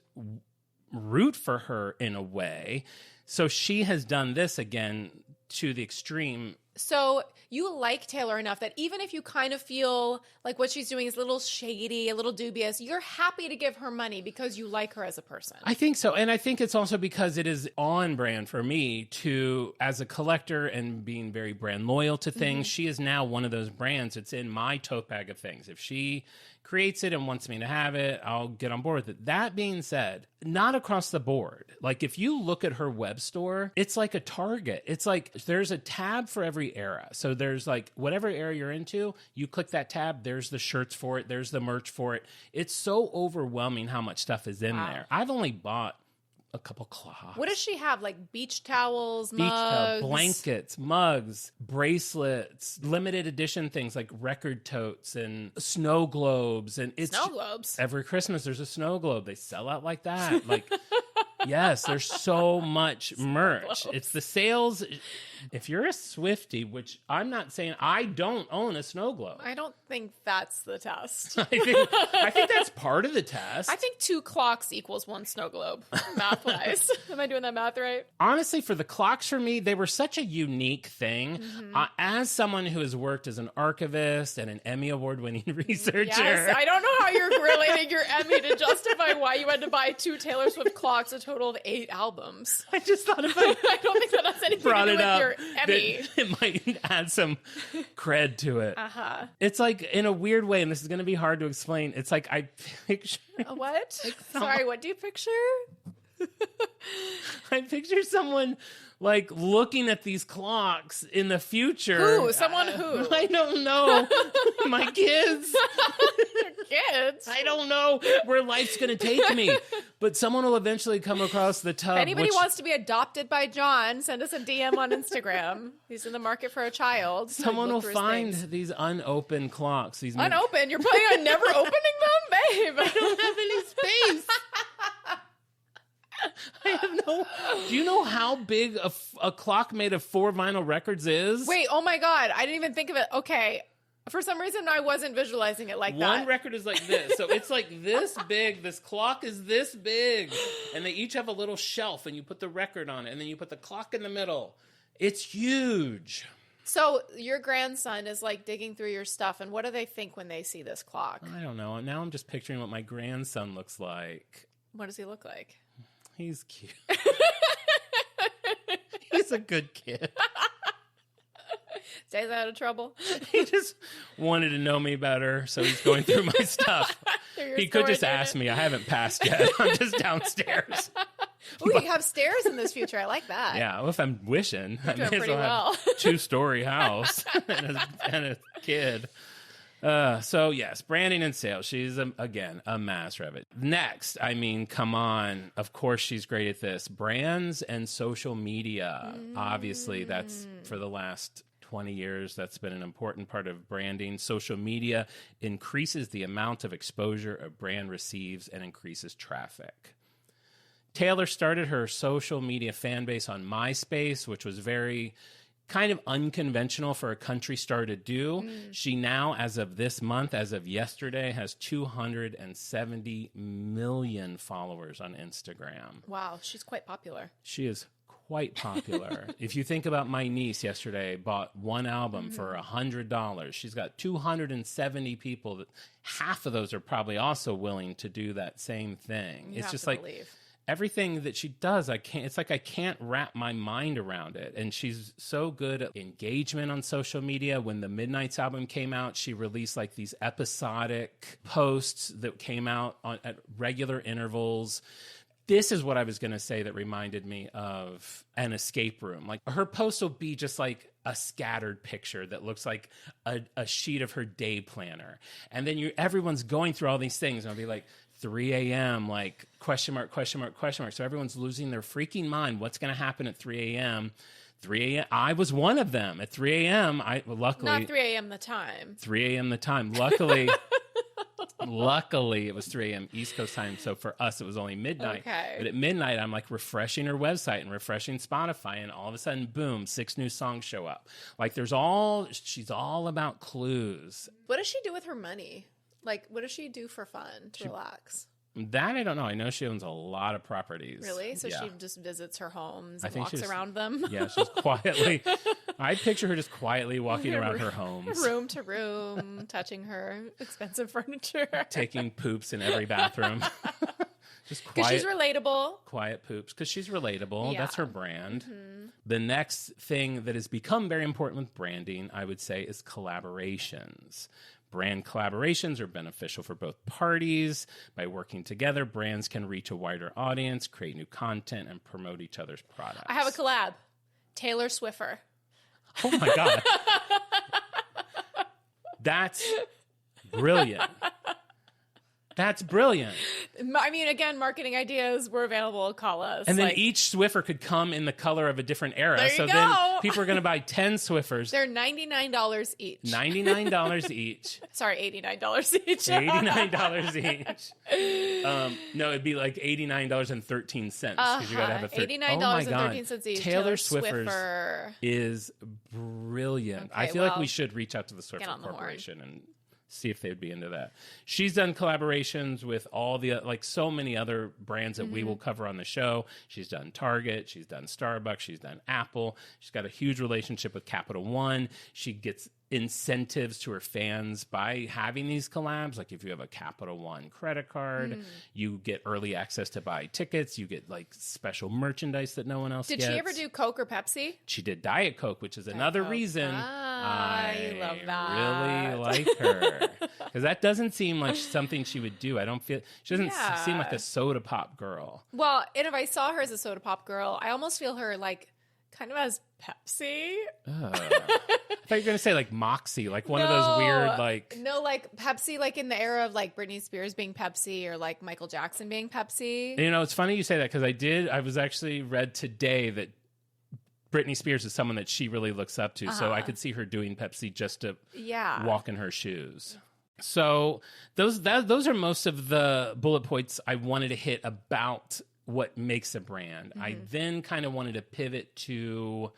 root for her in a way. So she has done this again to the extreme. So you like Taylor enough that even if you kind of feel like what she's doing is a little shady, a little dubious, you're happy to give her money because you like her as a person. I think so. And I think it's also because it is on brand for me to, as a collector and being very brand loyal to things, she is now one of those brands. It's in my tote bag of things. If she creates it and wants me to have it, I'll get on board with it. That being said, not across the board. Like if you look at her web store, it's like a Target. It's like there's a tab for every era. So there's like whatever era you're into, you click that tab, there's the shirts for it, there's the merch for it. It's so overwhelming how much stuff is in there. I've only bought a couple clocks. What does she have? Like beach towels, Beach mugs? blankets, mugs, bracelets, limited edition things like record totes and snow globes. And it's Snow globes? every Christmas there's a snow globe. They sell out like that. Like, yes, there's so much merch. It's the sales. If you're a Swiftie, which I'm not saying, I don't own a snow globe. I don't think that's the test. I think that's part of the test. I think 2 clocks equals 1 snow globe, math-wise. Am I doing that math right? Honestly, for the clocks, for me, they were such a unique thing. As someone who has worked as an archivist and an Emmy Award-winning researcher. Yes, I don't know how you're relating your Emmy to justify why you had to buy 2 Taylor Swift clocks, a total of 8 albums. I just thought if I don't think that has anything brought to do it with up, your Emmy. it might add some cred to it. It's like, in a weird way, and this is going to be hard to explain, it's like I picture... What? Sorry, what do you picture? I picture someone like looking at these clocks in the future. Who? Someone who? I don't know. My kids. Kids? I don't know where life's going to take me. But someone will eventually come across the tub. If anybody wants to be adopted by Jon, send us a DM on Instagram. He's in the market for a child. Someone will find these unopened clocks. These unopened? You're planning on never opening them? Babe. I don't have any space. I have no... Do you know how big a clock made of 4 vinyl records is? Wait, oh my God. I didn't even think of it. Okay. For some reason, I wasn't visualizing it like that. One record is like this. So it's like this big. This clock is this big. And they each have a little shelf, and you put the record on it, and then you put the clock in the middle. It's huge. So your grandson is like digging through your stuff, and what do they think when they see this clock? I don't know. Now I'm just picturing what my grandson looks like. What does he look like? He's cute. He's a good kid. Stays out of trouble. He just wanted to know me better, so he's going through my stuff. He could just ask me. I haven't passed yet. I'm just downstairs. Oh, you have stairs in this future. I like that. Yeah, well, if I'm wishing, I may as pretty well have 2-story house and a kid. So yes, branding and sales. She's again a master of it. Next, I mean, come on. Of course, she's great at this. Brands and social media. Obviously, that's for the last 20 years. That's been an important part of branding. Social media increases the amount of exposure a brand receives and increases traffic. Taylor started her social media fan base on MySpace, which was very kind of unconventional for a country star to do. She now, as of this month, as of yesterday, has 270 million followers on Instagram. Wow, she's quite popular. She is quite popular. If you think about my niece yesterday, bought one album for $100. She's got 270 people. That half of those are probably also willing to do that same thing. You it's have just to like... believe. Everything that she does, it's like I can't wrap my mind around it. And she's so good at engagement on social media. When the Midnight's album came out, she released like these episodic posts that came out at regular intervals. This is what I was going to say that reminded me of an escape room. Like her posts will be just like a scattered picture that looks like a sheet of her day planner. And then everyone's going through all these things. And I'll be like, 3 a.m., like question mark, question mark, question mark. So everyone's losing their freaking mind. What's going to happen at 3 a.m.? 3 a.m. I was one of them. At 3 a.m., luckily... Not 3 a.m. the time. 3 a.m. the time. Luckily, Luckily, it was 3 a.m. East Coast time, so for us, it was only midnight. Okay. But at midnight, I'm like refreshing her website and refreshing Spotify, and all of a sudden, boom, 6 new songs show up. Like she's all about clues. What does she do with her money? Like, what does she do for fun to relax? That I don't know. I know she owns a lot of properties. Really? So Yeah. she just visits her homes I and think walks she's- around them? Yeah, she's quietly. I picture her just quietly walking around her homes, Room to room, touching her expensive furniture. taking poops in every bathroom. Just Because she's relatable. quiet poops because she's relatable. Yeah. That's her brand. The next thing that has become very important with branding, I would say, is collaborations. Brand collaborations are beneficial for both parties. By working together, brands can reach a wider audience, create new content, and promote each other's products. I have a collab. Taylor Swiffer. Oh my God. That's brilliant. That's brilliant. I mean, again, marketing ideas were available. Call us. And then Like, each Swiffer could come in the color of a different era. There you so go. then people are going to buy 10 Swiffers, they're $99 each. $99 each. Sorry, $89 each. $89 each. No, it'd be like $89.13 because you got to have a $89.13 each. Taylor Swiffer. Swiffers is brilliant. I Okay, feel like well, we should reach out to the get Swiffer on the horn. Corporation and see if they'd be into that. She's done collaborations with all the like so many other brands that we will cover on the show. She's done Target, she's done Starbucks, she's done Apple. She's got a huge relationship with Capital One. She gets incentives to her fans by having these collabs. Like if you have a Capital One credit card, you get early access to buy tickets. You get like special merchandise that no one else Did gets. she ever do Coke or Pepsi? She did Diet Coke, which is another Coke. reason I love that. really like her. Because that doesn't seem like something she would do. She doesn't seem like a soda pop girl. Well, and if I saw her as a soda pop girl, I almost feel her like kind of as Pepsi. I thought you were going to say like Moxie, like one of those weird like... No, like Pepsi, like in the era of like Britney Spears being Pepsi or like Michael Jackson being Pepsi. You know, it's funny you say that because I was actually read today that Britney Spears is someone that she really looks up to. So I could see her doing Pepsi just to walk in her shoes. So those are most of the bullet points I wanted to hit about what makes a brand. I then kind of wanted to pivot to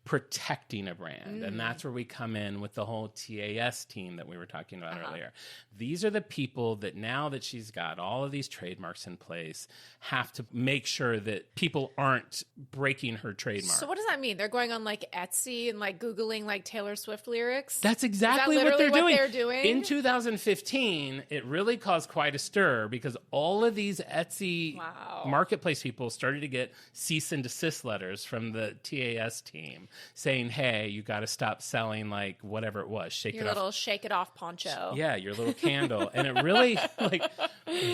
protecting a brand. And that's where we come in with the whole TAS team that we were talking about earlier. These are the people that now that she's got all of these trademarks in place, have to make sure that people aren't breaking her trademark. So what does that mean? They're going on like Etsy and like Googling like Taylor Swift lyrics? That's exactly Is that what they're literally doing. what they're doing? In 2015, it really caused quite a stir because all of these Etsy marketplace people started to get cease and desist letters from the TAS team saying, hey, you got to stop selling like whatever it was. Your little shake it off poncho. Yeah, your little candle. And it really like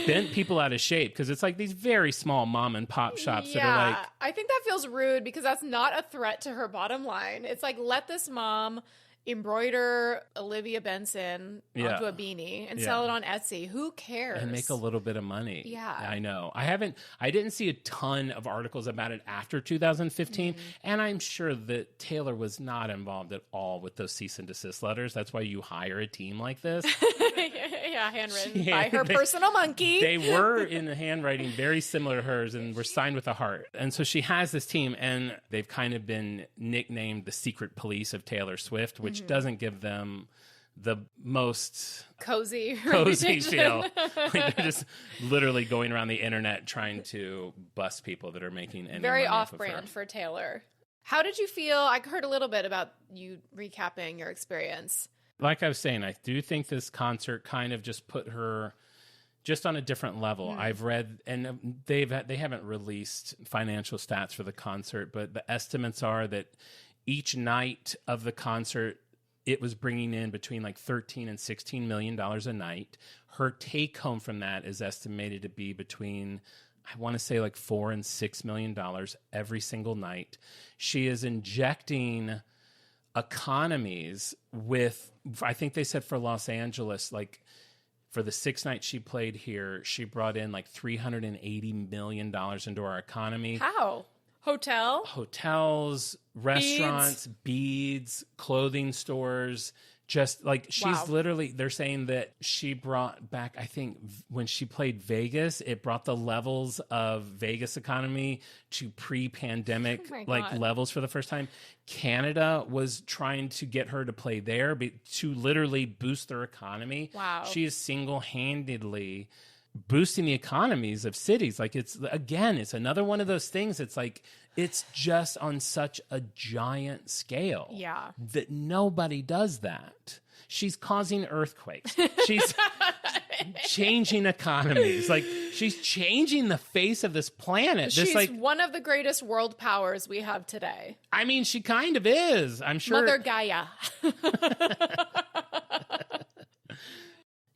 bent people out of shape because it's like these very small mom and pop shops that are like... I think that feels rude because that's not a threat to her bottom line. It's like, let this mom embroider Olivia Benson onto a beanie and sell it on Etsy. Who cares? And make a little bit of money. Yeah. I know. I didn't see a ton of articles about it after 2015. And I'm sure that Taylor was not involved at all with those cease and desist letters. That's why you hire a team like this. Handwritten by her personal monkey. They were in the handwriting very similar to hers and were signed with a heart. And so she has this team and they've kind of been nicknamed the secret police of Taylor Swift, which doesn't give them the most cozy feel. Like they're just literally going around the internet trying to bust people that are making any very money off of off-brand her. for Taylor. How did you feel? I heard a little bit about you recapping your experience. Like I was saying, I do think this concert kind of just put her just on a different level. I've read, and they haven't released financial stats for the concert, but the estimates are that each night of the concert, it was bringing in between like $13 and $16 million a night. Her take home from that is estimated to be between, I want to say like $4 and $6 million every single night. She is injecting economies with, I think they said for Los Angeles, like for the 6 nights she played here, she brought in like $380 million into our economy. How? Hotels, Restaurants, beads, clothing stores, Just like she's Wow. literally, they're saying that she brought back, I think when she played Vegas, it brought the levels of Vegas economy to pre-pandemic Oh my like God. levels for the first time. Canada was trying to get her to play there to literally boost their economy. Wow. She is single-handedly boosting the economies of cities. Like it's another one of those things. It's like, it's just on such a giant scale. Yeah. That nobody does that. She's causing earthquakes. She's changing economies. Like she's changing the face of this planet. She's one of the greatest world powers we have today. I mean, she kind of is. I'm sure. Mother Gaia.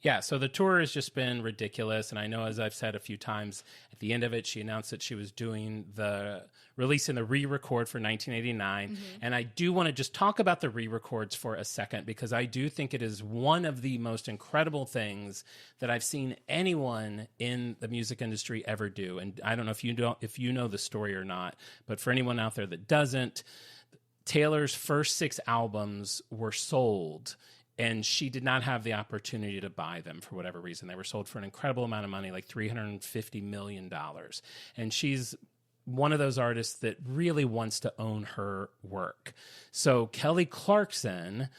Yeah, so the tour has just been ridiculous. And I know, as I've said a few times, at the end of it, she announced that she was releasing the re-record for 1989. And I do want to just talk about the re-records for a second, because I do think it is one of the most incredible things that I've seen anyone in the music industry ever do. And I don't know if you know the story or not, but for anyone out there that doesn't, Taylor's first 6 albums were sold, and she did not have the opportunity to buy them for whatever reason. They were sold for an incredible amount of money, like $350 million. And she's one of those artists that really wants to own her work. So Kelly Clarkson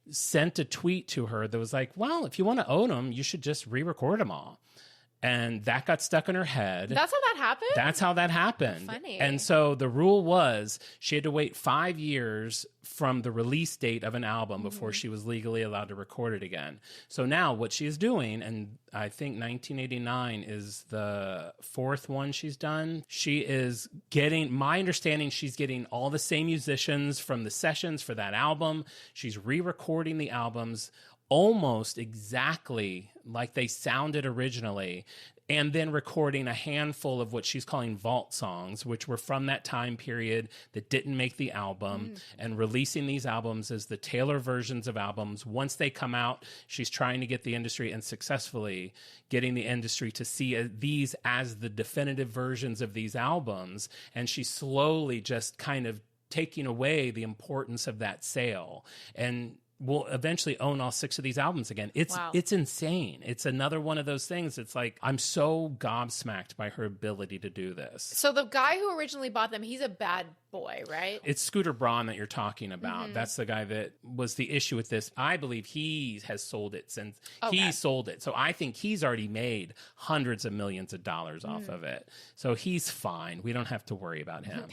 sent a tweet to her that was like, well, if you want to own them, you should just re-record them all. And that got stuck in her head. That's how that happened? That's how that happened. Funny. And so the rule was she had to wait 5 years from the release date of an album before she was legally allowed to record it again. So now what she's doing, and I think 1989 is the 4th one she's done, she is getting, my understanding, she's getting all the same musicians from the sessions for that album. She's re-recording the albums almost exactly like they sounded originally, and then recording a handful of what she's calling vault songs, which were from that time period that didn't make the album, and releasing these albums as the Taylor versions of albums. Once they come out, she's trying to get the industry, and successfully getting the industry, to see these as the definitive versions of these albums, and she's slowly just kind of taking away the importance of that sale, and will eventually own all 6 of these albums again. It's insane. It's another one of those things. It's like, I'm so gobsmacked by her ability to do this. So the guy who originally bought them, he's a bad boy, right? It's Scooter Braun that you're talking about. That's the guy that was the issue with this. I believe he has sold it since he sold it. So I think he's already made hundreds of millions of dollars off of it. So he's fine. We don't have to worry about him.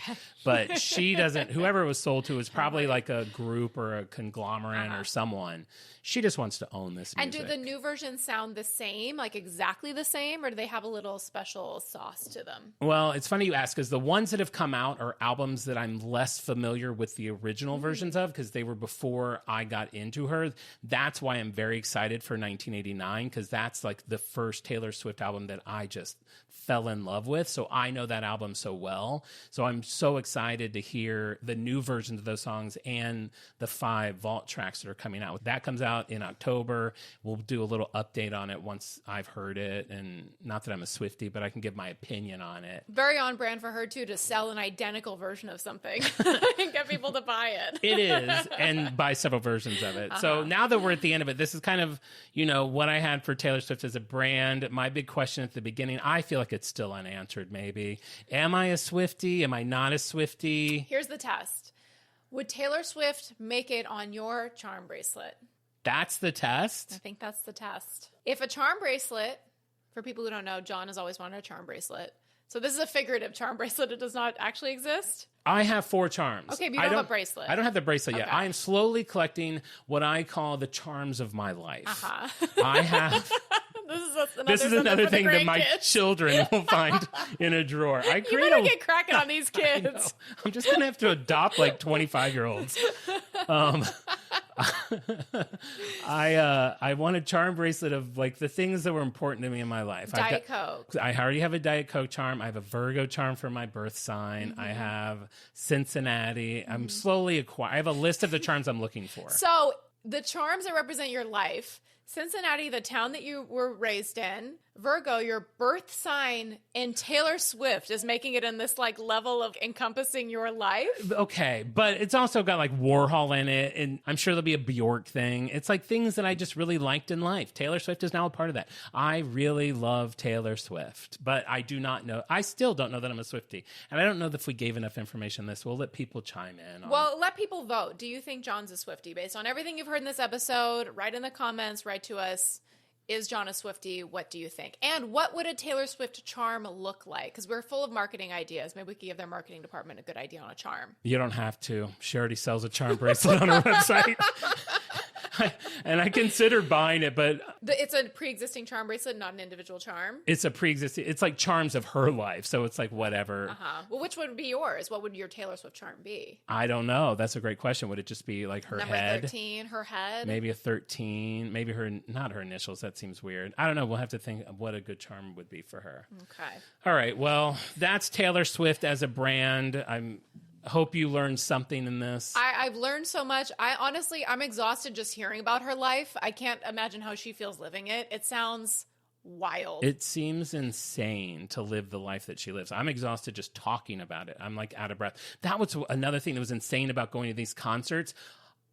But she doesn't, whoever it was sold to is probably like a group or a conglomerate or someone. She just wants to own this music. And do the new versions sound the same, like exactly the same, or do they have a little special sauce to them? Well, it's funny you ask, because the ones that have come out are albums that I'm less familiar with the original versions of, because they were before I got into her. That's why I'm very excited for 1989, because that's like the first Taylor Swift album that I just fell in love with. So I know that album so well. So I'm so excited to hear the new versions of those songs and the 5 vault tracks that are coming out. That comes out in October. We'll do a little update on it once I've heard it. And not that I'm a Swiftie, but I can give my opinion on it. Very on brand for her, too, to sell an identical version of something and get people to buy it. It is, and buy several versions of it. So now that we're at the end of it, this is kind of, what I had for Taylor Swift as a brand. My big question at the beginning, I feel like it's still unanswered, maybe. Am I a Swiftie? Am I not a Swiftie? Here's the test. Would Taylor Swift make it on your charm bracelet? That's the I test? think that's the test. If a charm bracelet, for people who don't know, Jon has always wanted a charm bracelet. So this is a figurative charm bracelet. It does not actually exist. I have 4 charms. Okay, but you don't have a bracelet. I don't have the bracelet yet. Okay. I am slowly collecting what I call the charms of my life. I have... This is another thing that my kids. children will find in a drawer. You better get cracking on these kids. I'm just going to have to adopt like 25-year-olds. I want a charm bracelet of like the things that were important to me in my life. Diet Coke. I already have a Diet Coke charm. I have a Virgo charm for my birth sign. I have Cincinnati. I'm slowly acquiring. I have a list of the charms I'm looking for. So the charms that represent your life, Cincinnati, the town that you were raised in, Virgo, your birth sign, and Taylor Swift is making it in this like level of encompassing your life. Okay, but it's also got like Warhol in it, and I'm sure there'll be a Bjork thing. It's like things that I just really liked in life. Taylor Swift is now a part of that. I really love Taylor Swift, but I still don't know that I'm a Swiftie. And I don't know if we gave enough information on this. We'll let people chime in. Well, let people vote. Do you think Jon's a Swiftie? Based on everything you've heard in this episode, write in the comments, write to us. Is Jon a Swiftie? What do you think? And what would a Taylor Swift charm look like? Because we're full of marketing ideas. Maybe we could give their marketing department a good idea on a charm. You don't have to. She already sells a charm bracelet on her website. And I considered buying it, but... It's a pre-existing charm bracelet, not an individual charm? It's a pre-existing... It's like charms of her life, so it's like whatever. Uh-huh. Well, which would be yours? What would your Taylor Swift charm be? I don't know. That's a great question. Would it just be like her head? Number 13, her head? Maybe a 13. Maybe not her initials. That seems weird. I don't know. We'll have to think of what a good charm would be for her. Okay. All right. Well, that's Taylor Swift as a brand. Hope you learned something in this. I've learned so much. I'm exhausted just hearing about her life. I can't imagine how she feels living it. It sounds wild. It seems insane to live the life that she lives. I'm exhausted just talking about it. I'm like out of breath. That was another thing that was insane about going to these concerts.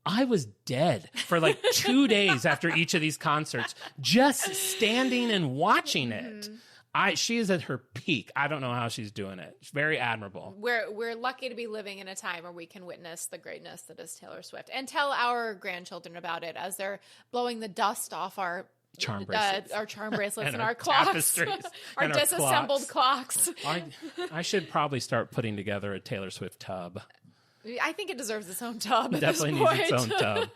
I was dead for like 2 days after each of these concerts, just standing and watching it. She is at her peak. I don't know how she's doing it. It's very admirable. We're lucky to be living in a time where we can witness the greatness that is Taylor Swift and tell our grandchildren about it as they're blowing the dust off our charm bracelets, and our clocks, our disassembled clocks. I should probably start putting together a Taylor Swift tub. I think it deserves its own tub. It definitely needs its own tub.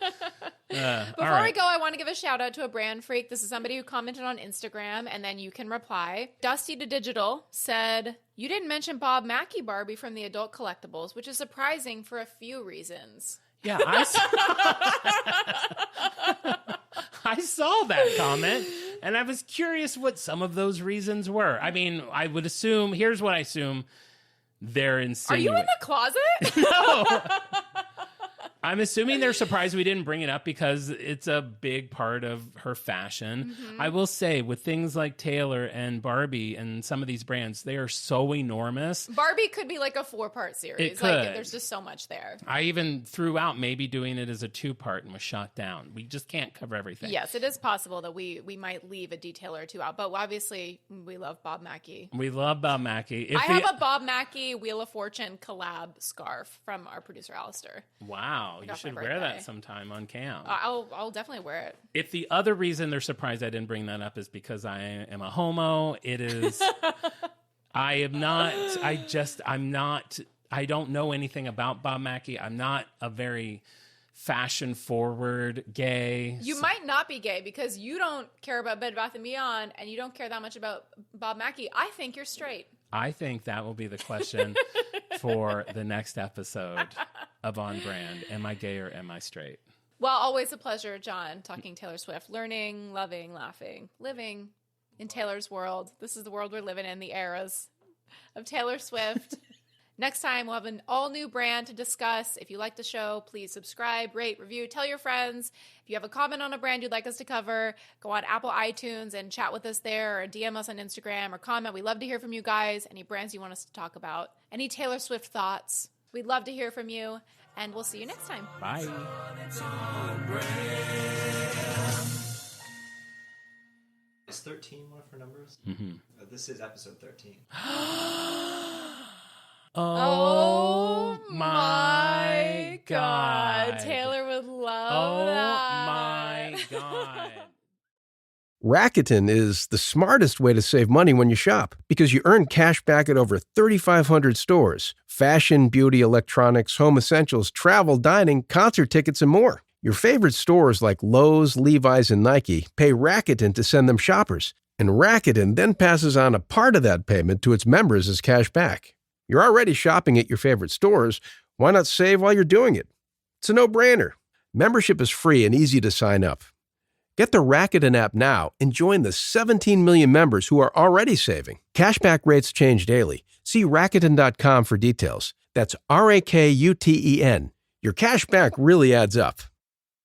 Before we go, I want to give a shout out to a brand freak. This is somebody who commented on Instagram, and then you can reply. Dusty to Digital said, "You didn't mention Bob Mackie Barbie from the adult collectibles, which is surprising for a few reasons." Yeah, I saw that comment, and I was curious what some of those reasons were. I mean, I would assume, here's what I assume. They're insane. Are you in the closet? No. I'm assuming they're surprised we didn't bring it up because it's a big part of her fashion. Mm-hmm. I will say, with things like Taylor and Barbie and some of these brands, they are so enormous. Barbie could be like a 4-part series. It could. Like, there's just so much there. I even threw out maybe doing it as a 2-part and was shot down. We just can't cover everything. Yes, it is possible that we might leave a detail or two out. But obviously, we love Bob Mackie. We love Bob Mackie. I have a Bob Mackie Wheel of Fortune collab scarf from our producer, Alistair. Wow. You should wear that sometime on cam. I'll definitely wear it. If the other reason they're surprised I didn't bring that up is because I am a homo, it is... I don't know anything about Bob Mackie. I'm not a very fashion-forward gay. You might not be gay because you don't care about Bed Bath & Beyond and you don't care that much about Bob Mackie. I think you're straight. I think that will be the question for the next episode of On Brand. Am I gay or am I straight? Well, always a pleasure, Jon, talking Taylor Swift, learning, loving, laughing, living in Taylor's world. This is the world we're living in, the eras of Taylor Swift. Next time, we'll have an all-new brand to discuss. If you like the show, please subscribe, rate, review, tell your friends. If you have a comment on a brand you'd like us to cover, go on Apple iTunes and chat with us there, or DM us on Instagram or comment. We love to hear from you guys. Any brands you want us to talk about. Any Taylor Swift thoughts. We'd love to hear from you, and we'll see you next time. Bye. Is 13 one of her numbers? Mm-hmm. This is episode 13. Oh my God. Taylor would love that. Oh my God. Rakuten is the smartest way to save money when you shop because you earn cash back at over 3,500 stores. Fashion, beauty, electronics, home essentials, travel, dining, concert tickets, and more. Your favorite stores like Lowe's, Levi's, and Nike pay Rakuten to send them shoppers. And Rakuten then passes on a part of that payment to its members as cash back. You're already shopping at your favorite stores. Why not save while you're doing it? It's a no-brainer. Membership is free and easy to sign up. Get the Rakuten app now and join the 17 million members who are already saving. Cashback rates change daily. See Rakuten.com for details. That's Rakuten. Your cash back really adds up.